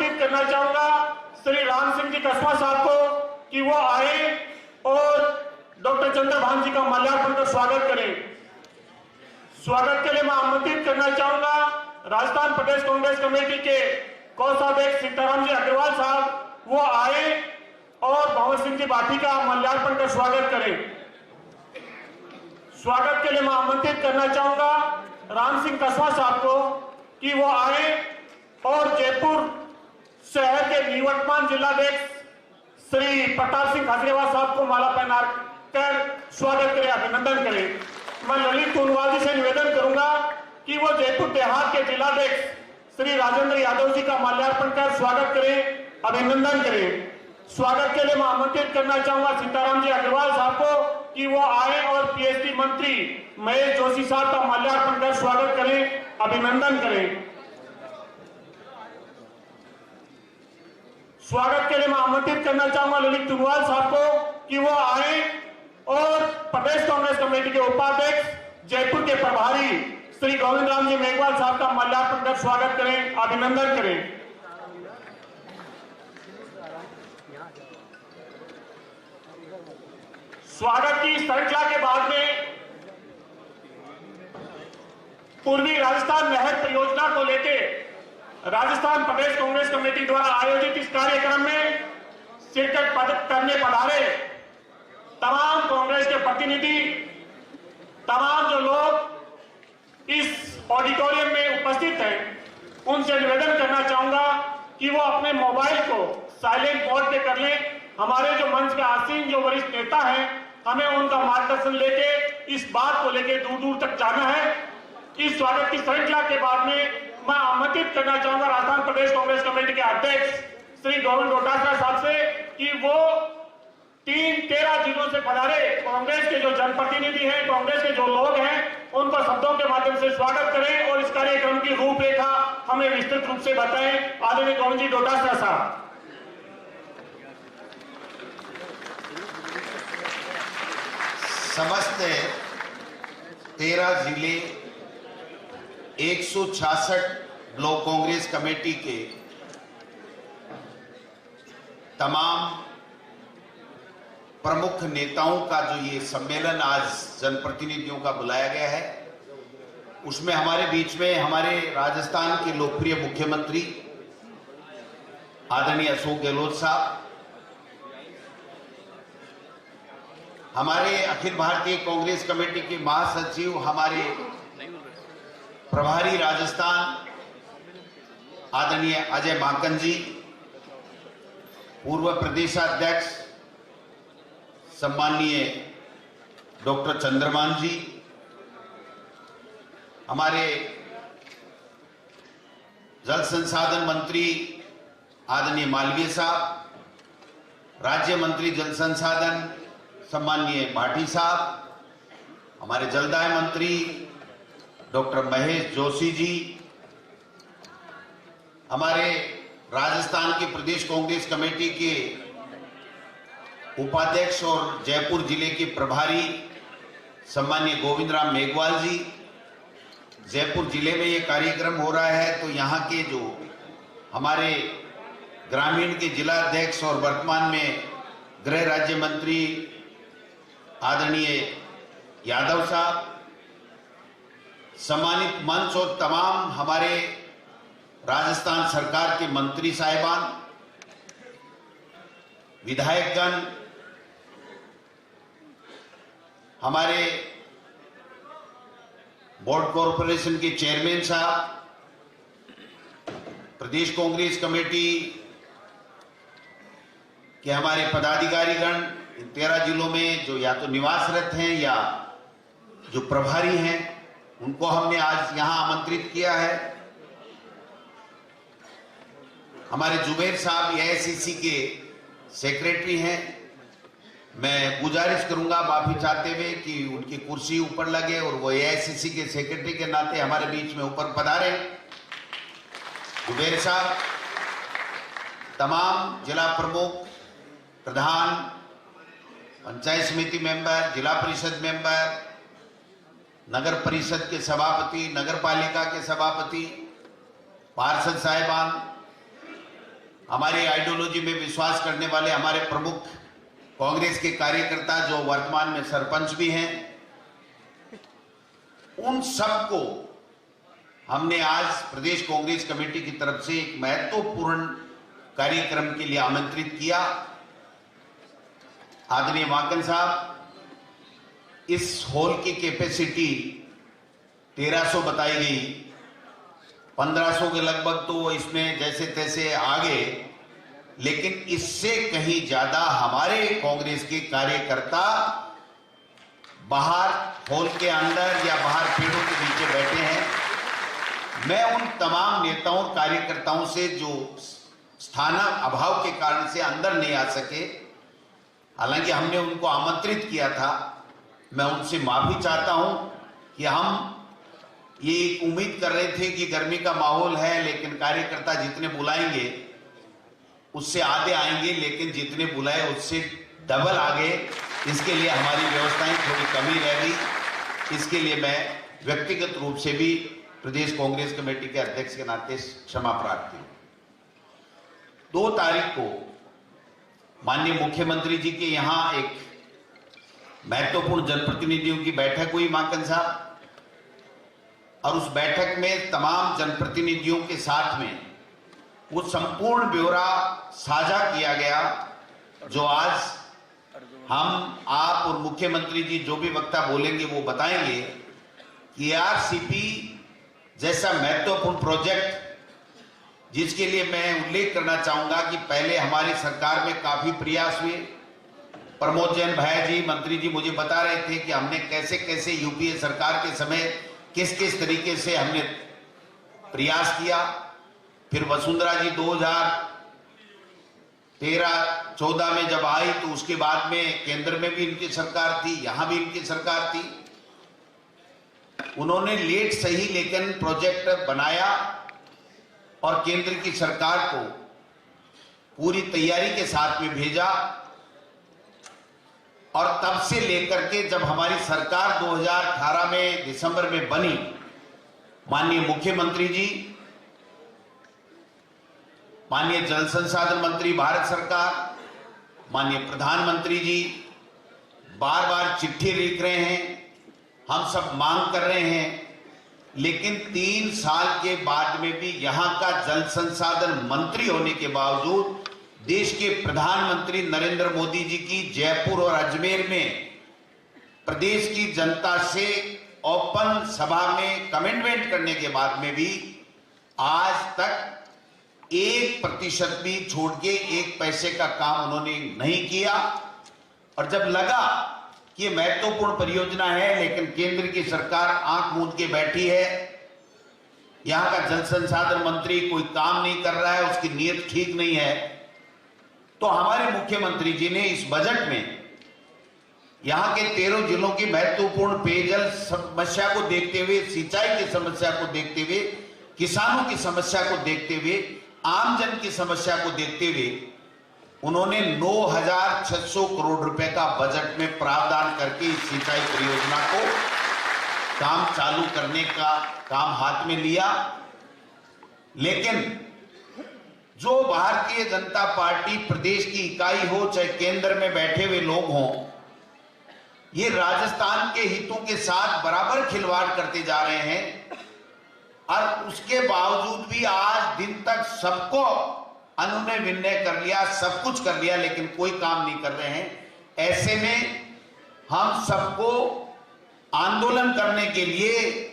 आमंत्रित करना चाहूंगा श्री राम सिंह जी कस्बा साहब को कि वो आए और डॉक्टर चंद्रभान जी का माल्यार्पण कर स्वागत करें। स्वागत के लिए मैं आमंत्रित करना चाहूंगा राजस्थान प्रदेश कांग्रेस कमेटी के कोषाध्यक्ष सीताराम जी अग्रवाल साहब, वो आए और भंवर सिंह जी बाठी का माल्यार्पण कर स्वागत करें। स्वागत के लिए मैं आमंत्रित करना चाहूंगा राम सिंह कस्बा साहब को कि वो आए और जयपुर शहर के निवर्तमान जिलाध्यक्ष श्री प्रताप सिंह खाजरेवाल साहब को माला पहना कर स्वागत करें, अभिनंदन करें। मैं ललित कुनवाल जी से निवेदन करूंगा कि वो जयपुर देहात के जिलाध्यक्ष श्री राजेंद्र यादव जी का माल्यार्पण कर स्वागत करें, अभिनंदन करें। स्वागत के लिए मैं आमंत्रित करना चाहूंगा सीताराम जी अग्रवाल साहब को कि वो आए और पीएचडी मंत्री महेश जोशी साहब का माल्यार्पण कर स्वागत करें, अभिनंदन करें। स्वागत के लिए मैं आमंत्रित करना चाहूंगा ललित कुनवाल साहब को कि वो आए और प्रदेश कांग्रेस कमेटी के उपाध्यक्ष जयपुर के प्रभारी श्री गोविंद राम जी मेघवाल साहब का माल्यार्पण कर स्वागत करें, अभिनंदन करें। स्वागत की श्रृंखला के बाद में पूर्वी राजस्थान नहर परियोजना को लेकर राजस्थान प्रदेश कांग्रेस कमेटी द्वारा आयोजित इस कार्यक्रम में शिरकत करने पधारे तमाम कांग्रेस के प्रतिनिधि, तमाम जो लोग इस ऑडिटोरियम में उपस्थित हैं, उनसे निवेदन करना चाहूंगा कि वो अपने मोबाइल को साइलेंट मोड पे कर लें। हमारे जो मंच के आसीन जो वरिष्ठ नेता हैं, हमें उनका मार्गदर्शन लेके इस बात को लेके दूर दूर तक जाना है। इस स्वागत की श्रृंखला के बाद में मैं आमंत्रित करना चाहूंगा राजस्थान प्रदेश कांग्रेस कमेटी के अध्यक्ष श्री गोविंद डोटासरा साहब से कि वो 13 जिलों से पधारे कांग्रेस के जो जनप्रतिनिधि हैं, कांग्रेस के जो लोग हैं, उनको शब्दों के माध्यम से स्वागत करें और इस कार्यक्रम की रूपरेखा हमें विस्तृत रूप से बताएं। आदरणीय गोविंद जी डोटासरा साहब। समस्त 13 जिले 166 ब्लॉक कांग्रेस कमेटी के तमाम प्रमुख नेताओं का जो ये सम्मेलन आज जनप्रतिनिधियों का बुलाया गया है, उसमें हमारे बीच में हमारे राजस्थान के लोकप्रिय मुख्यमंत्री आदरणीय अशोक गहलोत साहब, हमारे अखिल भारतीय कांग्रेस कमेटी के महासचिव, हमारे प्रभारी राजस्थान आदरणीय अजय माकन जी, पूर्व प्रदेशाध्यक्ष सम्माननीय डॉक्टर चंद्रभान जी, हमारे जल संसाधन मंत्री आदरणीय मालवीय साहब, राज्य मंत्री जल संसाधन सम्माननीय भाटी साहब, हमारे जलदाय मंत्री डॉक्टर महेश जोशी जी, हमारे राजस्थान के प्रदेश कांग्रेस कमेटी के उपाध्यक्ष और जयपुर जिले के प्रभारी सम्माननीय गोविंद राम मेघवाल जी। जयपुर जिले में ये कार्यक्रम हो रहा है तो यहाँ के जो हमारे ग्रामीण के जिला अध्यक्ष और वर्तमान में गृह राज्य मंत्री आदरणीय यादव साहब, सम्मानित मंच और तमाम हमारे राजस्थान सरकार के मंत्री साहिबान, विधायकगण, हमारे बोर्ड कॉरपोरेशन के चेयरमैन साहब, प्रदेश कांग्रेस कमेटी के हमारे पदाधिकारीगण, 13 जिलों में जो या तो निवासरत हैं या जो प्रभारी हैं, उनको हमने आज यहां आमंत्रित किया है। हमारे जुबैर साहब एआईसीसी के सेक्रेटरी हैं, मैं गुजारिश करूंगा माफी चाहते हुए कि उनकी कुर्सी ऊपर लगे और वो एआईसीसी के सेक्रेटरी के नाते हमारे बीच में ऊपर पधारे। जुबैर साहब, तमाम जिला प्रमुख, प्रधान, पंचायत समिति मेंबर, जिला परिषद मेंबर, नगर परिषद के सभापति, नगर पालिका के सभापति, पार्षद साहिबान, हमारी आइडियोलॉजी में विश्वास करने वाले हमारे प्रमुख कांग्रेस के कार्यकर्ता जो वर्तमान में सरपंच भी हैं, उन सबको हमने आज प्रदेश कांग्रेस कमेटी की तरफ से एक महत्वपूर्ण कार्यक्रम के लिए आमंत्रित किया। आदरणीय माकन साहब, इस हॉल की कैपेसिटी 1300 बताई गई, 1500 के लगभग तो इसमें जैसे तैसे आ गए, लेकिन इससे कहीं ज्यादा हमारे कांग्रेस के कार्यकर्ता बाहर हॉल के अंदर या बाहर पेड़ों के नीचे बैठे हैं। मैं उन तमाम नेताओं और कार्यकर्ताओं से जो स्थान अभाव के कारण से अंदर नहीं आ सके, हालांकि हमने उनको आमंत्रित किया था, मैं उनसे माफी चाहता हूं कि हम ये एक उम्मीद कर रहे थे कि गर्मी का माहौल है, लेकिन कार्यकर्ता जितने बुलाएंगे उससे आधे आएंगे, लेकिन जितने बुलाए उससे डबल आ गए। इसके लिए हमारी व्यवस्थाएं थोड़ी कमी रह गई। इसके लिए मैं व्यक्तिगत रूप से भी प्रदेश कांग्रेस कमेटी के अध्यक्ष के नाते क्षमा प्रार्थी हूं। 2 तारीख को माननीय मुख्यमंत्री जी के यहां एक महत्वपूर्ण जनप्रतिनिधियों की बैठक हुई माकन साहब, और उस बैठक में तमाम जनप्रतिनिधियों के साथ में वो संपूर्ण ब्यौरा साझा किया गया जो आज हम, आप और मुख्यमंत्री जी जो भी वक्ता बोलेंगे वो बताएंगे कि आरसीपी जैसा महत्वपूर्ण प्रोजेक्ट, जिसके लिए मैं उल्लेख करना चाहूंगा कि पहले हमारी सरकार में काफी प्रयास हुए। प्रमोद जैन भाई जी, मंत्री जी मुझे बता रहे थे कि हमने कैसे कैसे यूपीए सरकार के समय किस किस तरीके से हमने प्रयास किया। फिर वसुंधरा जी 2013-14 में जब आई तो उसके बाद में केंद्र में भी इनकी सरकार थी, यहां भी इनकी सरकार थी। उन्होंने लेट सही लेकिन प्रोजेक्ट बनाया और केंद्र की सरकार को पूरी तैयारी के साथ में भेजा, और तब से लेकर के जब हमारी सरकार 2018 में दिसंबर में बनी, माननीय मुख्यमंत्री जी, माननीय जल संसाधन मंत्री भारत सरकार, माननीय प्रधानमंत्री जी बार बार चिट्ठी लिख रहे हैं, हम सब मांग कर रहे हैं, लेकिन 3 साल के बाद में भी यहां का जल संसाधन मंत्री होने के बावजूद देश के प्रधानमंत्री नरेंद्र मोदी जी की जयपुर और अजमेर में प्रदेश की जनता से ओपन सभा में कमिटमेंट करने के बाद में भी आज तक 1% भी छोड़ के 1 पैसे का काम उन्होंने नहीं किया। और जब लगा कि ये महत्वपूर्ण परियोजना है लेकिन केंद्र की सरकार आंख मूंद के बैठी है, यहां का जल संसाधन मंत्री कोई काम नहीं कर रहा है, उसकी नीयत ठीक नहीं है, तो हमारे मुख्यमंत्री जी ने इस बजट में यहां के 13 जिलों की महत्वपूर्ण पेयजल समस्या को देखते हुए, सिंचाई की समस्या को देखते हुए, किसानों की समस्या को देखते हुए, आमजन की समस्या को देखते हुए उन्होंने 9,600 करोड़ रुपए का बजट में प्रावधान करके इस सिंचाई परियोजना को काम चालू करने का काम हाथ में लिया। लेकिन जो भारतीय जनता पार्टी प्रदेश की इकाई हो, चाहे केंद्र में बैठे हुए लोग हों, ये राजस्थान के हितों के साथ बराबर खिलवाड़ करते जा रहे हैं, और उसके बावजूद भी आज दिन तक सबको अनुनय विनय कर लिया, सब कुछ कर लिया, लेकिन कोई काम नहीं कर रहे हैं। ऐसे में हम सबको आंदोलन करने के लिए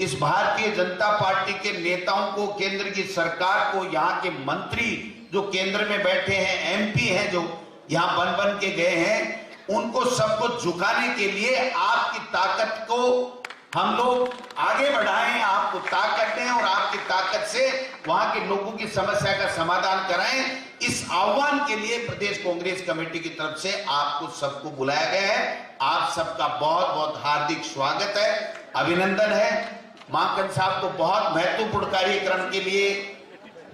इस भारतीय जनता पार्टी के नेताओं को, केंद्र की सरकार को, यहाँ के मंत्री जो केंद्र में बैठे हैं, एमपी हैं जो यहाँ बन बन के गए हैं, उनको सबको झुकाने के लिए आपकी ताकत को हम लोग आगे बढ़ाएं, आपको ताकत दें और आपकी ताकत से वहां के लोगों की समस्या का समाधान कराएं। इस आह्वान के लिए प्रदेश कांग्रेस कमेटी की तरफ से आपको सबको बुलाया गया है। आप सबका बहुत बहुत हार्दिक स्वागत है, अभिनंदन है। माकन साहब को बहुत महत्वपूर्ण कार्यक्रम के लिए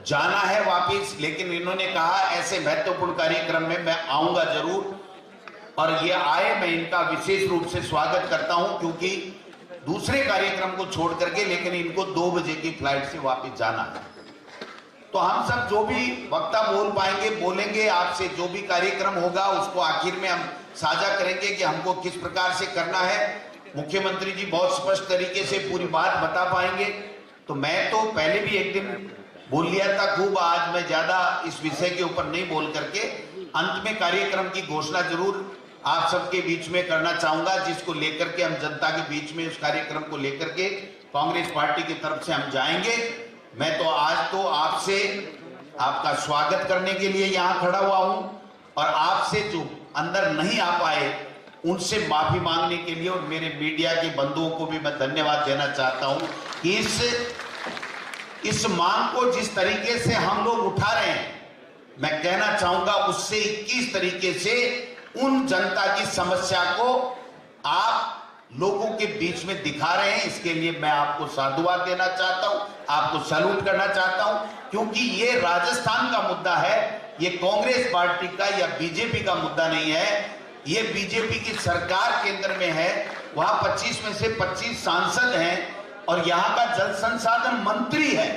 जाना है वापिस, लेकिन इन्होंने कहा ऐसे महत्वपूर्ण कार्यक्रम में मैं आऊंगा जरूर, और ये आए, मैं इनका विशेष रूप से स्वागत करता हूं, क्योंकि दूसरे कार्यक्रम को छोड़ करके, लेकिन इनको 2 बजे की फ्लाइट से वापस जाना है। तो हम सब जो भी वक्ता बोल पाएंगे बोलेंगे, आपसे जो भी कार्यक्रम होगा उसको आखिर में हम साझा करेंगे कि हमको किस प्रकार से करना है। मुख्यमंत्री जी बहुत स्पष्ट तरीके से पूरी बात बता पाएंगे। तो मैं तो पहले भी एक दिन बोल लिया था खूब, आज मैं ज्यादा इस विषय के ऊपर नहीं बोल करके अंत में कार्यक्रम की घोषणा जरूर आप सबके बीच में करना चाहूंगा, जिसको लेकर के हम जनता के बीच में उस कार्यक्रम को लेकर के कांग्रेस पार्टी की तरफ से हम जाएंगे। मैं तो आज तो आपसे आपका स्वागत करने के लिए यहाँ खड़ा हुआ हूं और आपसे जो अंदर नहीं आ पाए उनसे माफी मांगने के लिए, और मेरे मीडिया के बंधुओं को भी मैं धन्यवाद देना चाहता हूं कि इस मांग को जिस तरीके से हम लोग उठा रहे हैं, मैं कहना चाहूंगा उससे 21 तरीके से उन जनता की समस्या को आप लोगों के बीच में दिखा रहे हैं। इसके लिए मैं आपको साधुवाद देना चाहता हूं, आपको सैल्यूट करना चाहता हूं, क्योंकि ये राजस्थान का मुद्दा है, ये कांग्रेस पार्टी का या बीजेपी का मुद्दा नहीं है। ये बीजेपी की सरकार केंद्र में है, वहां 25 में से 25 सांसद हैं और यहाँ का जल संसाधन मंत्री है।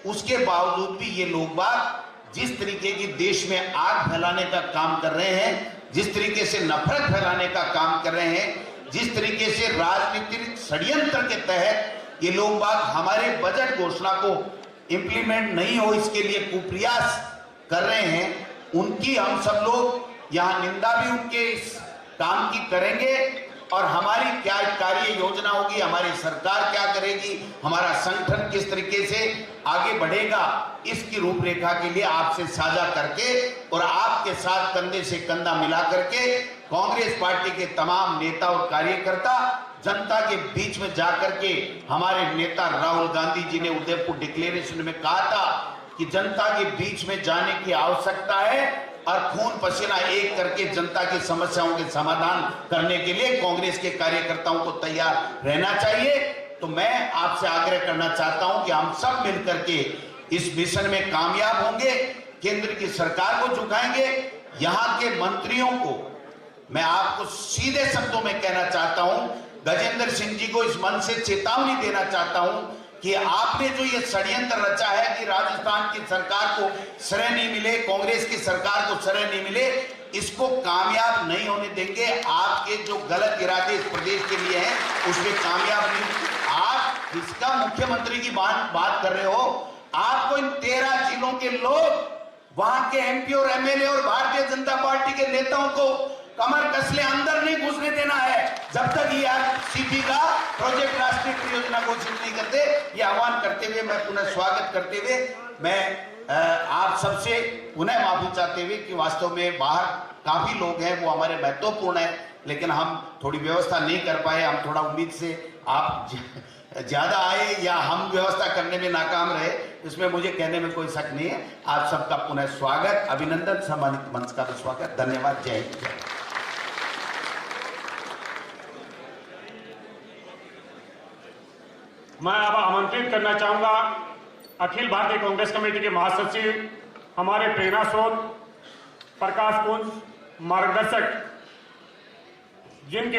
उसके बावजूद भी ये लोग बात जिस तरीके की देश में आग फैलाने का काम कर रहे हैं, जिस तरीके से नफरत फैलाने का काम कर रहे हैं, जिस तरीके से राजनीतिक षड्यंत्र के तहत ये लोग बात हमारे बजट घोषणा को इंप्लीमेंट नहीं हो इसके लिए कुप्रयास कर रहे हैं, उनकी हम सब लोग यहाँ निंदा भी उनके इस काम की करेंगे। और हमारी क्या कार्य योजना होगी, हमारी सरकार क्या करेगी, हमारा संगठन किस तरीके से आगे बढ़ेगा, इसकी रूपरेखा के लिए आपसे साझा करके और आपके साथ कंधे से कंधा मिला करके कांग्रेस पार्टी के तमाम नेता और कार्यकर्ता जनता के बीच में जाकर के, हमारे नेता राहुल गांधी जी ने उदयपुर डिक्लेरेशन में कहा था कि जनता के बीच में जाने की आवश्यकता है और खून पसीना एक करके जनता की समस्याओं के समाधान करने के लिए कांग्रेस के कार्यकर्ताओं को तैयार रहना चाहिए। तो मैं आपसे आग्रह करना चाहता हूं कि हम सब मिलकर के इस मिशन में कामयाब होंगे, केंद्र की सरकार को झुकाएंगे। यहां के मंत्रियों को मैं आपको सीधे शब्दों में कहना चाहता हूं, गजेंद्र सिंह जी को इस मन से चेतावनी देना चाहता हूं कि आपने जो ये षड्यंत्र रचा है कि राजस्थान की सरकार को श्रेय नहीं मिले, कांग्रेस की सरकार को श्रेय नहीं मिले, इसको कामयाब नहीं होने देंगे। आपके जो गलत इरादे इस प्रदेश के लिए हैं उसमें कामयाब नहीं। आप इसका मुख्यमंत्री की बात कर रहे हो, आपको इन 13 जिलों के लोग, वहां के एमपी और एमएलए और भारतीय जनता पार्टी के नेताओं को कमर कसले अंदर नहीं घुसने देना है जब तक ये सीपी का प्रोजेक्ट राष्ट्रीय परियोजना घोषित नहीं करते। ये आह्वान करते हुए मैं पुनः स्वागत करते हुए मैं आप सबसे पुनः माफी चाहते हुए कि वास्तव में बाहर काफी लोग हैं, वो हमारे महत्वपूर्ण है, लेकिन हम थोड़ी व्यवस्था नहीं कर पाए। हम थोड़ा उम्मीद से आप ज्यादा आए या हम व्यवस्था करने में नाकाम रहे, इसमें मुझे कहने में कोई शक नहीं है। आप सबका पुनः स्वागत, अभिनंदन, सम्मानित मंच का भी स्वागत, धन्यवाद, जय हिंद। मैं अब आमंत्रित करना चाहूंगा अखिल भारतीय कांग्रेस कमेटी के महासचिव, हमारे प्रेरणा स्रोत, प्रकाश पुंज, मार्गदर्शक, जिनके